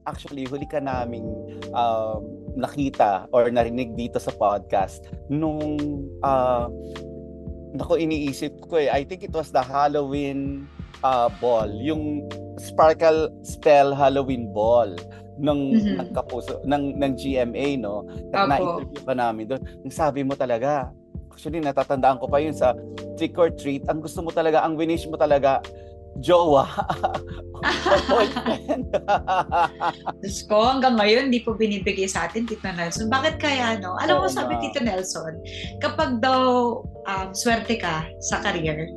actually, huli ka naming nakita or narinig dito sa podcast nung iniisip ko I think it was the Halloween ball, yung Sparkle Spell Halloween ball ng Kapuso ng GMA, no? At na-interview ka namin doon. Ang sabi mo talaga, actually natatandaan ko pa yun sa Trick or Treat, ang gusto mo talaga, ang winish mo talaga, jowa. Boyfriend. Diyos ko, hanggang ngayon, hindi po binibigay sa atin, Tito Nelson. Bakit kaya, no? Alam mo, sabi Tito Nelson, kapag daw swerte ka sa career,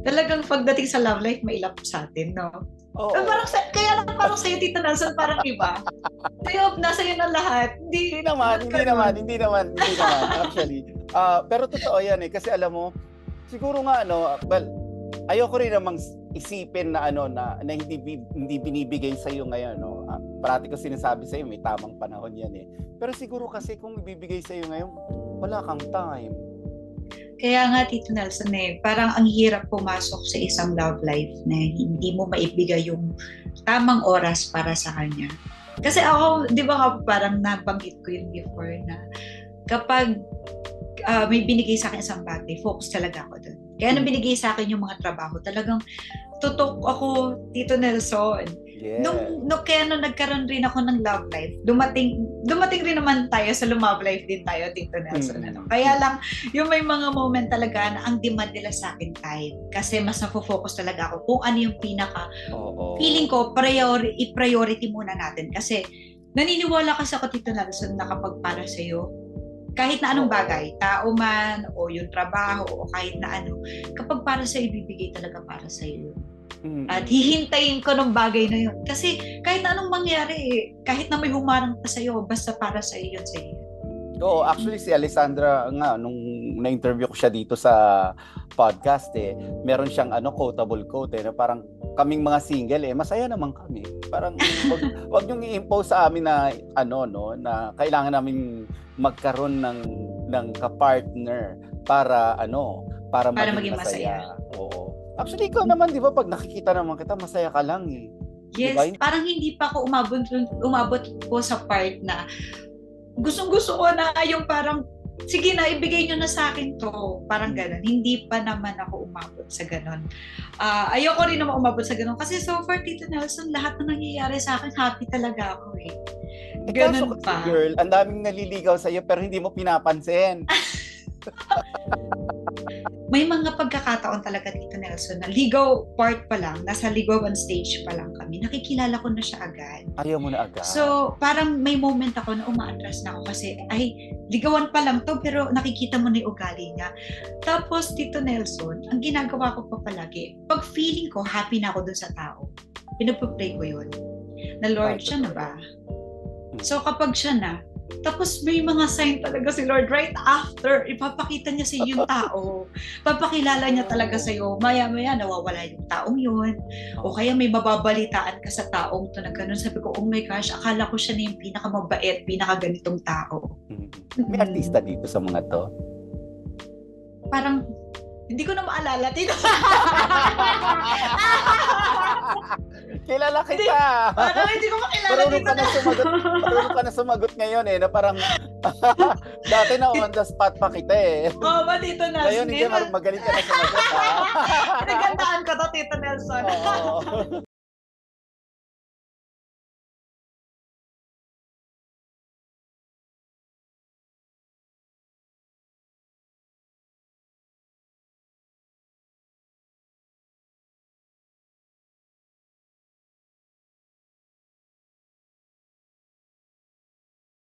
talagang pagdating sa love life, mailap sa atin, no? Kaya lang parang sa'yo, Tito Nelson, parang iba. Sa'yo, nasa iyo na lahat. Hindi naman, actually. Pero totoo yan kasi alam mo, siguro nga, well, ayoko rin namang isipin na na hindi binibigay sa iyo ngayon, no. Parati ko sinasabi sa iyo may tamang panahon yan Pero siguro kasi kung ibibigay sa iyo ngayon, wala kang time. Kaya nga, Tito Nelson, parang ang hirap pumasok sa isang love life na hindi mo maibigay yung tamang oras para sa kanya. Kasi ako, di ba nga parang nabanggit ko yun before na kapag may binigay sa akin isang bagay, focus talaga ako doon. Kaya nung binigay sa akin yung mga trabaho, talagang tutok ako, Tito Nelson. Yeah. Kaya nung nagkaroon rin ako ng love life, dumating rin naman tayo sa love life din tayo, Tito Nelson. Kaya lang, yung may mga moment talaga na ang demand nila sa akin time. Kasi mas nafo-focus talaga ako kung ano yung feeling ko, i-priority muna natin. Kasi naniniwala kasi ako, Tito Nelson, na kapag para sa'yo, kahit na anong bagay, tao man, o yung trabaho, o kahit na ano, kapag para sa'yo, ibibigay talaga para sa'yo. At hihintayin ko ng bagay na yun. Kasi kahit na anong mangyari, kahit na may humarang pa sa'yo, basta para sa'yo yun sa'yo. Oo, actually si Alessandra nga, nung na-interview ko siya dito sa podcast meron siyang quotable quote na parang kaming mga single masaya naman kami. Parang wag niyong i-impose sa amin na na kailangan namin magkaroon ng ka-partner para maging masaya. Oo. Actually, ikaw naman, di ba, pag nakikita naman kita, masaya ka lang Yes, diba? Parang hindi pa ako umabot po sa part na gustong-gusto ko na yung parang, sige na, ibigay nyo na sa akin to. Parang gano'n. Hindi pa naman ako umabot sa gano'n. Ayoko rin naman umabot sa gano'n. Kasi so far, Tito Nelson, lahat na nangyayari sa akin, happy talaga ako Ganun pa. Girl, ang daming naliligaw sa'yo pero hindi mo pinapansin. May mga pagkakataon talaga, Tito Nelson, na ligaw part pa lang, nasa ligawan stage pa lang kami, nakikilala ko na siya agad. Ayaw mo na agad? So, parang may moment ako na umaatras na ako kasi, ligawan pa lang to, pero nakikita mo na yung ugali niya. Tapos, Tito Nelson, ang ginagawa ko pa palagi, pag feeling ko, happy na ako dun sa tao, pinagpapray ko yun. Na Lord, siya na ba? So, kapag siya na, tapos may mga sign talaga si Lord right after, ipapakita niya sa yung tao. Papakilala niya talaga sa iyo. Maya-maya nawawala yung taong yun. O kaya may mababalitaan ka sa taong to na ganun. Sabi ko, oh my gosh, akala ko siya na yung pinakamabait, pinakaganitong tao. May artista dito sa mga to? Parang, hindi ko na maalala. Kilala kita. Parang hindi ko makilala dito. Marunong ka na sumagot ngayon na parang dati na on the spot pa kita Oo ba, Tito Nelson? Ngayon hindi, magaling ka na sumagot. Pinagandaan ko to, Tito Nelson.